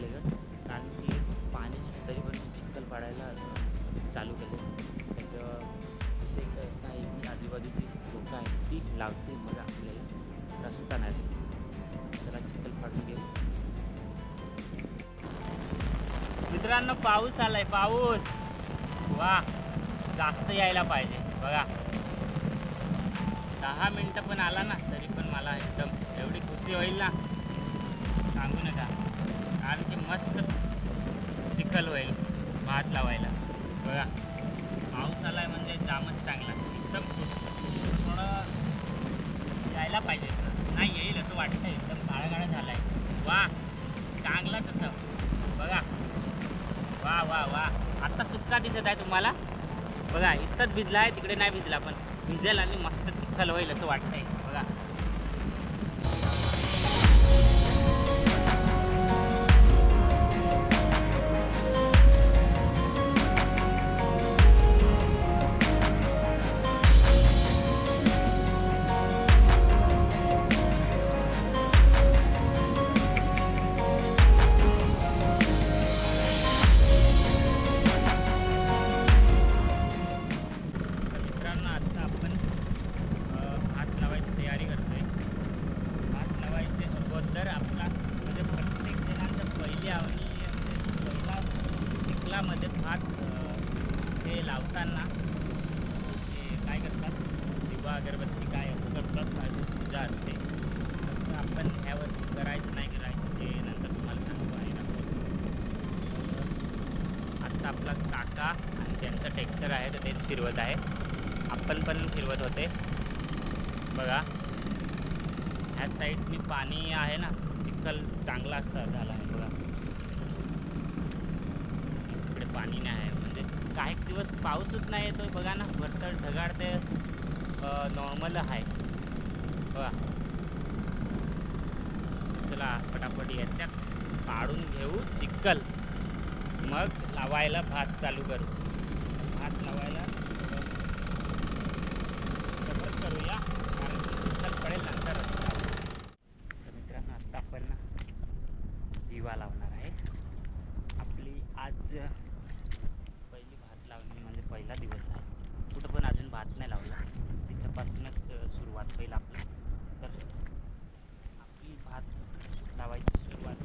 केलेलं, कारण की पाणी तरी पण चिखल पाडायला चालू केले. त्याचं विषय असा आहे की आजूबाजूची लोकं आहेत ती लावते मग आपल्याला रस्ता नाही. त्याला चिखल पाडून घेऊ. मित्रांनो, पाऊस आलाय, पाऊस. वा, जास्त यायला पाहिजे बघा. 10 मिनटं पण आला ना तरी पण मला एकदम एवढी खुशी होईल ना, सांगू नका. कारण की मस्त चिखल होईल भात लावायला. बघा, पाऊस आलाय म्हणजे जामच चांगला, एकदम थोडं यायला पाहिजे असं नाही येईल असं वाटतं. एकदम काळा काळा झाला आहे. वा, चांगला तसं बघा. वा वा वा, आत्ता सुक्का दिसत आहे तुम्हाला बघा. इथंच भिजला आहे, तिकडे नाही भिजला, पण भिजेल आणि मस्त चिखल होईल असं वाटतंय बघा. मित्रांनो, आता आपण भात लावायची तयारी करतोय. भात लावायचे अगोदर आपला म्हणजे प्रत्येक जणांचं पहिली आवडी पहिला चिखलामध्ये भात ते लावताना ते काय करतात, दिवा अगरबत्ती काय असं करतात, माझी पूजा असते. तसं आपण ह्यावर करायचं नाही करायचं ते नंतर तुम्हाला सांगू आहे ना. आत्ता आपला काका आणि त्यांचं ट्रॅक्टर आहे तर तेच फिरवत आहे. आपण पण फिरवत होते बघा. ह्या साईडनी पाणी आहे ना, चिखल चांगला असा झाला आहे बघा. इकडे पाणी नाही आहे, म्हणजे काही दिवस पाऊसच नाही येतो बघा ना. भरतर ढगाळ ते नॉर्मल आहे बघा. चला पटापट याच्या काढून घेऊ चिखल, मग लावायला भात चालू करू. भात लावायला सफर करूया, कारण चिखल पडेल नंतर. तर मित्रांनो, आत्ता आपण ना दिवा लावणार आहे. आपली आज पहिली भात लावणी म्हणजे पहिला दिवस आहे. कुठं पण अजून भात नाही लावला, तिथंपासूनच सुरुवात होईल आपलं. तर आपली भात लावायची सुरुवात